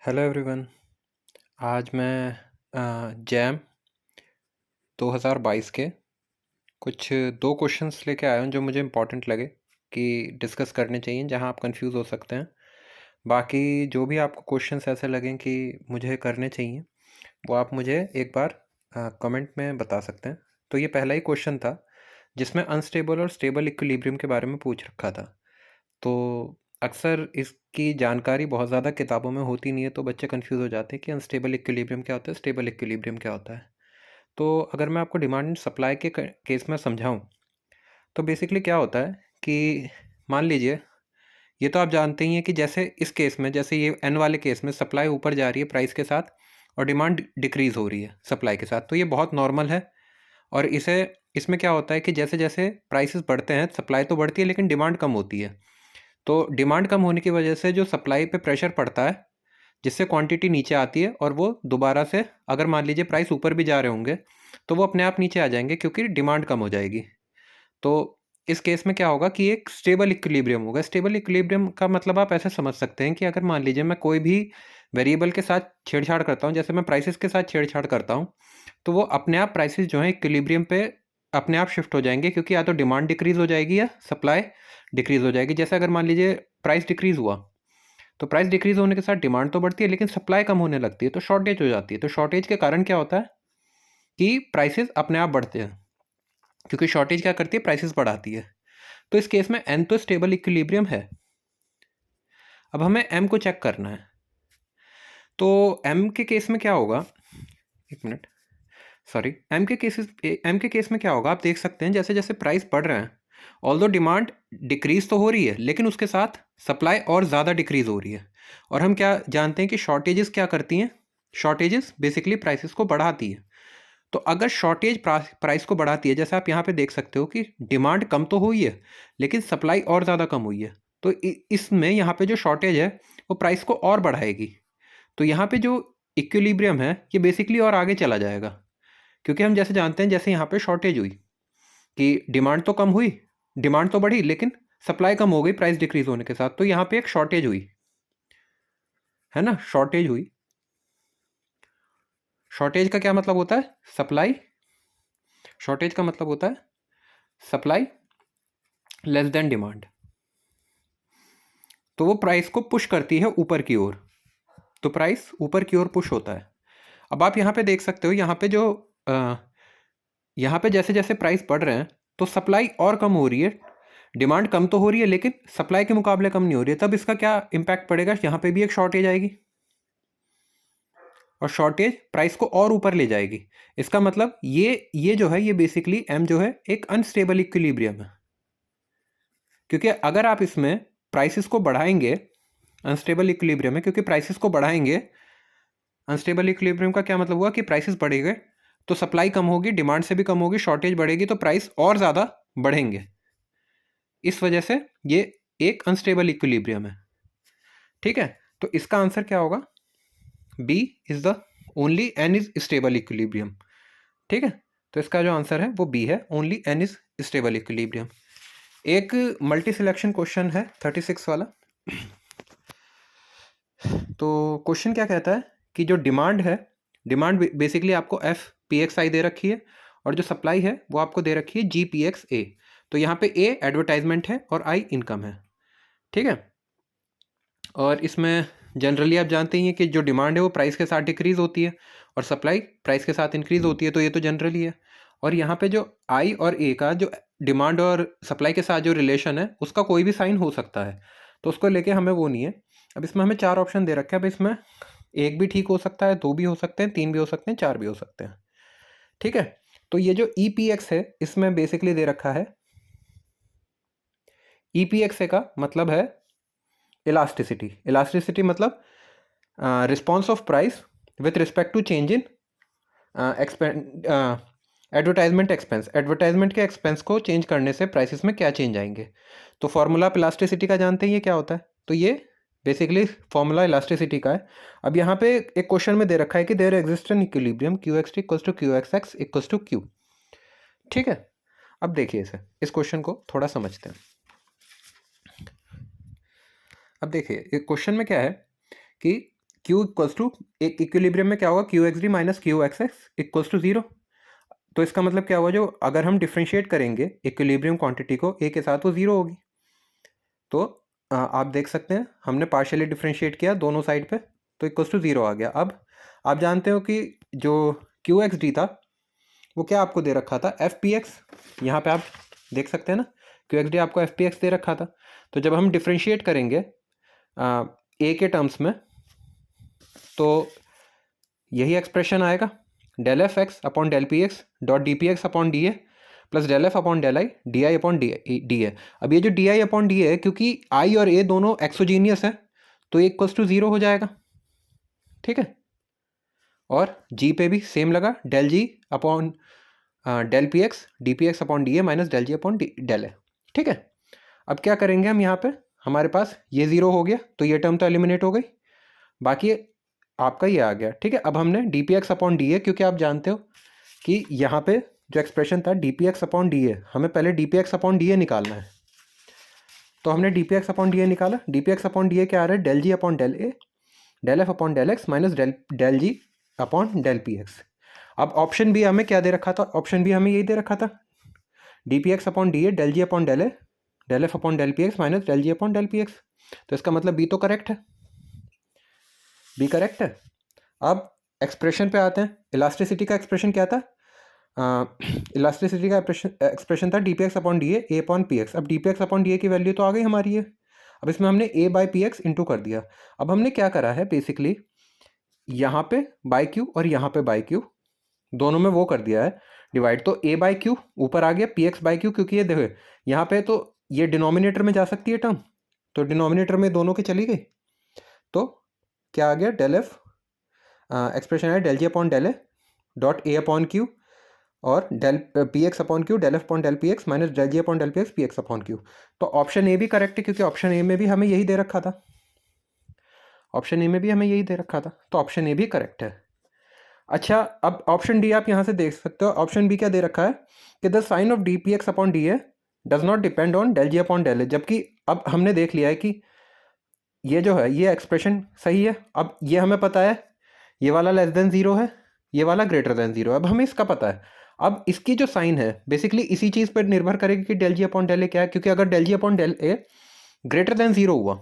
Hello everyone. आज मैं jam 2022 के कुछ दो क्वेश्चंस लेके आया हूँ जो मुझे इम्पोर्टेंट लगे कि डिस्कस करने चाहिए, जहाँ आप कंफ्यूज हो सकते हैं। बाकी जो भी आपको क्वेश्चंस ऐसे लगें कि मुझे करने चाहिए, वो आप मुझे एक बार कमेंट में बता सकते हैं। तो ये पहला ही क्वेश्चन था जिसमें अनस्टेबल और स्टेबल इक्विलिब्रियम के बारे में पूछ रखा था। तो अक्सर इसकी जानकारी बहुत ज़्यादा किताबों में होती नहीं है, तो बच्चे कंफ्यूज हो जाते हैं कि अनस्टेबल इक्विलिब्रियम क्या होता है, स्टेबल इक्विलिब्रियम क्या होता है। तो अगर मैं आपको डिमांड एंड सप्लाई के केस में समझाऊं, तो बेसिकली क्या होता है कि मान लीजिए, ये तो आप जानते ही हैं कि जैसे इस केस में, जैसे ये एन वाले केस में सप्लाई ऊपर जा रही है प्राइस के साथ और डिमांड डिक्रीज हो रही है सप्लाई के साथ, तो ये बहुत नॉर्मल है। और इसमें क्या होता है कि जैसे जैसे प्राइसेस बढ़ते हैं, सप्लाई तो बढ़ती है लेकिन डिमांड कम होती है। तो डिमांड कम होने की वजह से जो सप्लाई पे प्रेशर पड़ता है, जिससे क्वांटिटी नीचे आती है, और वो दोबारा से, अगर मान लीजिए प्राइस ऊपर भी जा रहे होंगे, तो वो अपने आप नीचे आ जाएंगे क्योंकि डिमांड कम हो जाएगी। तो इस केस में क्या होगा कि एक स्टेबल इक्विलिब्रियम होगा। स्टेबल इक्विलिब्रियम का मतलब आप ऐसे समझ सकते हैं कि अगर मान लीजिए मैं कोई भी वेरिएबल के साथ छेड़छाड़ करता हूँ, जैसे मैं प्राइसेस के साथ छेड़छाड़ करता हूँ, तो वो अपने आप प्राइसेस जो है इक्विलिब्रियम पे अपने आप शिफ्ट हो जाएंगे, क्योंकि या तो डिमांड डिक्रीज हो जाएगी या सप्लाई डिक्रीज हो जाएगी। जैसे अगर मान लीजिए प्राइस डिक्रीज हुआ, तो प्राइस डिक्रीज होने के साथ डिमांड तो बढ़ती है लेकिन सप्लाई कम होने लगती है, तो शॉर्टेज हो जाती है। तो शॉर्टेज के कारण क्या होता है कि प्राइसेस अपने आप बढ़ते हैं, क्योंकि शॉर्टेज क्या करती है, प्राइसेस बढ़ाती है। तो इस केस में एन तो स्टेबल इक्विलिब्रियम है। अब हमें एम को चेक करना है। तो एम के केस में क्या होगा, एक मिनट, सॉरी, एम के केस में क्या होगा, आप देख सकते हैं जैसे जैसे प्राइस बढ़ रहे हैं, ऑल्दो डिमांड डिक्रीज तो हो रही है लेकिन उसके साथ सप्लाई और ज़्यादा डिक्रीज हो रही है। और हम क्या जानते हैं कि शॉर्टेजेस क्या करती हैं, शॉर्टेजेस बेसिकली प्राइसेस को बढ़ाती है। तो अगर शॉर्टेज प्राइस को बढ़ाती है, जैसे आप यहाँ पे देख सकते हो कि डिमांड कम तो हुई है लेकिन सप्लाई और ज़्यादा कम हुई है, तो इसमें यहाँ पे जो शॉर्टेज है वो प्राइस को और बढ़ाएगी। तो यहाँ पे जो इक्विलिब्रियम है ये बेसिकली और आगे चला जाएगा, क्योंकि हम जैसे जानते हैं, जैसे यहाँ पे शॉर्टेज हुई कि डिमांड तो कम हुई, डिमांड तो बढ़ी लेकिन सप्लाई कम हो गई प्राइस डिक्रीज होने के साथ, तो यहाँ पे एक शॉर्टेज हुई, है ना, शॉर्टेज हुई। शॉर्टेज का क्या मतलब होता है, सप्लाई, शॉर्टेज का मतलब होता है सप्लाई लेस देन डिमांड। तो वो प्राइस को पुश करती है ऊपर की ओर, तो प्राइस ऊपर की ओर पुश होता है। अब आप यहाँ पे देख सकते हो, यहाँ पे जैसे जैसे प्राइस बढ़ रहे हैं तो सप्लाई और कम हो रही है, डिमांड कम तो हो रही है लेकिन सप्लाई के मुकाबले कम नहीं हो रही है। तब इसका क्या इम्पैक्ट पड़ेगा, यहाँ पे भी एक शॉर्टेज आएगी और शॉर्टेज प्राइस को और ऊपर ले जाएगी। इसका मतलब ये जो है, ये बेसिकली एम जो है एक अनस्टेबल इक्विलिब्रियम है, क्योंकि अगर आप इसमें प्राइसेस को बढ़ाएंगे, अनस्टेबल इक्विलिब्रियम है क्योंकि प्राइसेस को बढ़ाएंगे। अनस्टेबल इक्विलिब्रियम का क्या मतलब हुआ कि प्राइसेस बढ़ेंगे तो सप्लाई कम होगी, डिमांड से भी कम होगी, शॉर्टेज बढ़ेगी तो प्राइस और ज़्यादा बढ़ेंगे। इस वजह से ये एक अनस्टेबल इक्विलिब्रियम है। ठीक है, तो इसका आंसर क्या होगा, B is the only an is stable equilibrium. ठीक है, तो इसका जो आंसर है वो बी है, only an is stable equilibrium. एक मल्टी सिलेक्शन क्वेश्चन है 36 वाला। तो क्वेश्चन क्या कहता है कि जो डिमांड है, डिमांड बेसिकली आपको एफ पी एक्स आई दे रखी है, और जो सप्लाई है वो आपको दे रखी है जी पी एक्स ए। तो यहाँ पे ए एडवर्टाइजमेंट है और आई इनकम है। ठीक है, और इसमें जनरली आप जानते ही हैं कि जो डिमांड है वो प्राइस के साथ डिक्रीज होती है और सप्लाई प्राइस के साथ इंक्रीज होती है, तो ये तो जनरली है। और यहाँ पे जो आई और ए का जो डिमांड और सप्लाई के साथ जो रिलेशन है, उसका कोई भी साइन हो सकता है, तो उसको लेके हमें वो नहीं है। अब इसमें हमें चार ऑप्शन दे रखे हैं। अब इसमें एक भी ठीक हो सकता है, दो भी हो सकते हैं, तीन भी हो सकते हैं, चार भी हो सकते हैं। ठीक है, तो ये जो ई पी एक्स है इसमें बेसिकली दे रखा है, ई पी एक्स का मतलब है इलास्टिसिटी। इलास्टिसिटी मतलब response of price with respect to change in advertisement expense. Advertisement के एक्सपेंस को चेंज करने से प्राइसेस में क्या चेंज आएंगे। तो फॉर्मूला आप इलास्टिसिटी का जानते हैं, ये क्या होता है, तो ये बेसिकली फॉर्मूला इलास्टिसिटी का है। अब यहाँ पे एक क्वेश्चन में दे रखा है कि there exist an equilibrium Q X T equals to Q X X equals to Q. ठीक है, अब देखिए इस क्वेश्चन को थोड़ा समझते हैं। अब देखिए, एक क्वेश्चन में क्या है कि क्यू इक्वल्स टू, एक इक्विलिब्रियम में क्या होगा, Q X D minus Q X X equals to 0। तो इसका मतलब क्या हुआ, जो अगर हम डिफ्रेंशिएट करेंगे इक्विलिब्रियम क्वांटिटी को ए के साथ, वो 0 होगी। तो आप देख सकते हैं हमने पार्शियली डिफ्रेंशिएट किया दोनों साइड पे, तो इक्वल्स टू 0 आ गया। अब आप जानते हो कि जो क्यू एक्स डी था वो क्या आपको दे रखा था, एफ पी एक्स। यहाँ पर आप देख सकते हैं ना, क्यू एक्स डी आपको एफ पी एक्स दे रखा था। तो जब हम डिफ्रेंशिएट करेंगे ए के टर्म्स में, तो यही एक्सप्रेशन आएगा, del F X upon del P X dot D P X upon D A plus del F upon del I D I upon D A. अब ये जो D I upon D A, क्योंकि I और ए दोनों exogenous है, तो equals to 0 हो जाएगा। ठीक है, और जी पे भी सेम लगा, del G upon del P X D P X upon D A minus del G upon del A. ठीक है, अब क्या करेंगे हम, यहाँ पे हमारे पास ये 0 हो गया, तो ये टर्म तो एलिमिनेट हो गई, बाकी आपका ये आ गया। ठीक है, अब हमने D P X upon D A, क्योंकि आप जानते हो कि यहाँ पे जो एक्सप्रेशन था D P X upon D A, हमें पहले D P X upon D A निकालना है। तो हमने D P X upon D A निकाला, D P X upon D A क्या आ रहा है, del G upon del A del F upon del X minus del G upon del P X. अब ऑप्शन बी हमें क्या दे रखा था, ऑप्शन बी हमें यही दे रखा था, D P X upon D A del G upon del A del F upon del P X minus del G upon del P X. तो इसका मतलब बी तो करेक्ट है, बी करेक्ट है। अब एक्सप्रेशन पे आते हैं, इलास्टिसिटी का एक्सप्रेशन क्या था, इलास्टिसिटी का एक्सप्रेशन था D P X upon D A upon P X. अब D P X upon D A की वैल्यू तो आ गई हमारी है, अब इसमें हमने ए बाई पी एक्स इंटू कर दिया। अब हमने क्या करा है, बेसिकली यहाँ पे बाई क्यू और यहाँ पे बाई क्यू, दोनों में वो कर दिया है डिवाइड। तो ए बाई क्यू ऊपर आ गया पी एक्स बाई क्यू, क्योंकि ये देखो यहाँ पे तो ये डिनोमिनेटर में जा सकती है टर्म, तो डिनोमिनेटर में दोनों के चली गई, तो क्या आ गया, डेल एफ एक्सप्रेशन है del G upon del A dot A upon Q और del P X upon Q del F upon del P X minus del G upon del P X P X upon Q. तो option A भी correct है, क्योंकि option A में भी हमें यही दे रखा था, ऑप्शन ए में भी हमें यही दे रखा था, तो ऑप्शन ए भी करेक्ट है। अच्छा, अब ऑप्शन डी आप यहाँ से देख सकते हो, ऑप्शन बी क्या दे रखा है कि the sign of D P X upon D A does not depend on del G upon del A, जबकि अब हमने देख लिया है कि ये जो है ये एक्सप्रेशन सही है। अब ये हमें पता है ये वाला लेस देन 0 है, ये वाला ग्रेटर देन 0, अब हमें इसका पता है। अब इसकी जो साइन है बेसिकली इसी चीज़ पर निर्भर करेगी कि डेल जी अपॉन डेल ए क्या है, क्योंकि अगर डेल जी अपॉन डेल ए ग्रेटर देन 0 हुआ,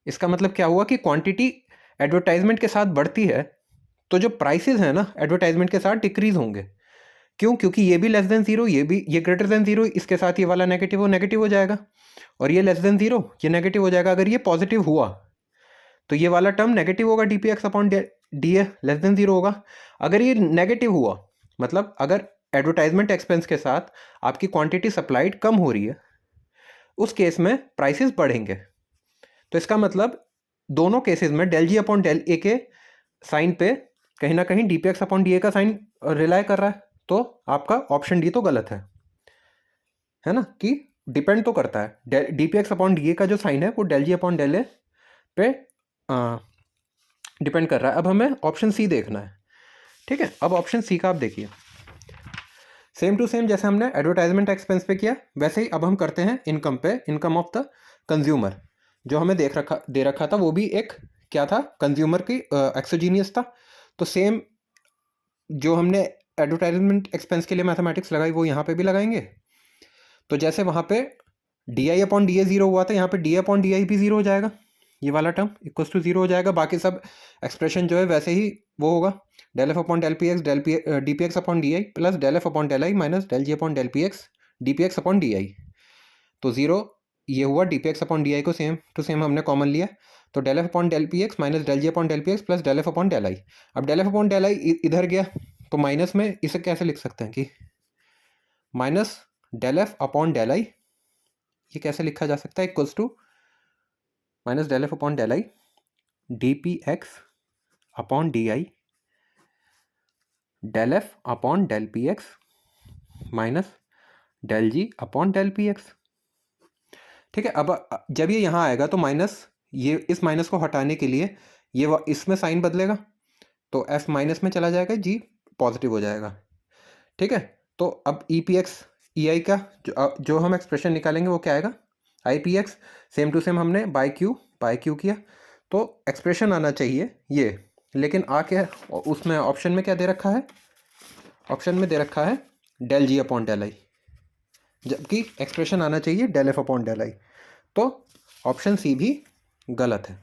इसका मतलब क्या हुआ कि क्वांटिटी एडवर्टाइजमेंट के साथ बढ़ती है, तो जो प्राइसेस हैं ना एडवर्टाइजमेंट के साथ डिक्रीज होंगे। क्यों, क्योंकि ये भी लेस देन 0, ये ग्रेटर देन 0, इसके साथ ये वाला नेगेटिव हो जाएगा, और ये लेस देन 0 ये नेगेटिव हो जाएगा। अगर ये पॉजिटिव हुआ तो ये वाला टर्म नेगेटिव होगा, D P X upon D ए लेस देन 0 होगा। अगर ये नेगेटिव हुआ, मतलब अगर एडवर्टाइजमेंट एक्सपेंस के साथ आपकी क्वांटिटी सप्लाइड कम हो रही है, उस केस में प्राइसेस बढ़ेंगे। तो इसका मतलब दोनों केसेस में डेल जी अपॉन डेल ए के साइन पे कहीं ना कहीं D P X upon D ए का साइन रिलाई कर रहा है, तो आपका ऑप्शन डी तो गलत है ना, कि डिपेंड तो करता है, D P X upon D ए का जो साइन है वो डेल जी अपॉन डेल ए पे डिपेंड कर रहा है। अब हमें ऑप्शन सी देखना है। ठीक है, अब ऑप्शन सी का आप देखिए, सेम टू सेम जैसे हमने एडवर्टाइजमेंट एक्सपेंस पे किया, वैसे ही अब हम करते हैं इनकम पे, इनकम ऑफ द कंज्यूमर। जो हमें दे रखा था वो भी एक क्या था, कंज्यूमर की एक्सोजीनियस था। तो सेम जो हमने एडवर्टाइजमेंट एक्सपेंस के लिए मैथमेटिक्स लगाई वो यहाँ पे भी लगाएंगे। तो जैसे वहाँ पे डी आई अपॉन डी ए 0 हुआ था, यहाँ पे डी ए अपॉन डी आई भी 0 हो जाएगा, ये वाला टर्म इक्वल्स टू 0 हो जाएगा। बाकी सब एक्सप्रेशन जो है वैसे ही वो होगा, del F upon del P X D P X upon D I plus del F upon del I minus del G upon del P X D P X upon D I. तो 0 ये हुआ, D P X upon D I को same to same हमने common लिया, तो del F upon del P X minus del G upon del P X plus del F upon del I. अब del F upon del I इधर गया, तो minus में इसे कैसे लिख सकते हैं कि minus del F upon del I, ये कैसे लिखा जा सकता है, equals to minus del F upon del I D P X upon D I del F upon del P X minus del G upon del P X. ठीक है, अब जब ये यहाँ आएगा तो माइनस, ये इस माइनस को हटाने के लिए ये इसमें साइन बदलेगा, तो एफ माइनस में चला जाएगा, जी पॉजिटिव हो जाएगा। ठीक है, तो अब ई पी एक्स ई आई का जो हम एक्सप्रेशन निकालेंगे वो क्या आएगा, I P X same to same हमने बाई क्यू पाई क्यू किया, तो एक्सप्रेशन आना चाहिए ये, लेकिन आके उसमें ऑप्शन में क्या दे रखा है, ऑप्शन में दे रखा है del G upon del I, जबकि एक्सप्रेशन आना चाहिए del F upon del I. तो ऑप्शन सी भी गलत है।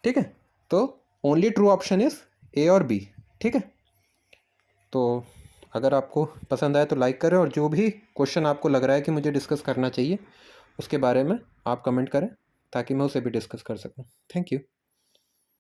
ठीक है, तो only true option is A और बी। ठीक है, तो अगर आपको पसंद आए तो लाइक करें, और जो भी क्वेश्चन आपको लग रहा है कि मुझे डिस्कस करना चाहिए उसके बारे में आप कमेंट करें, ताकि मैं उसे भी डिस्कस कर सकूं। Thank you.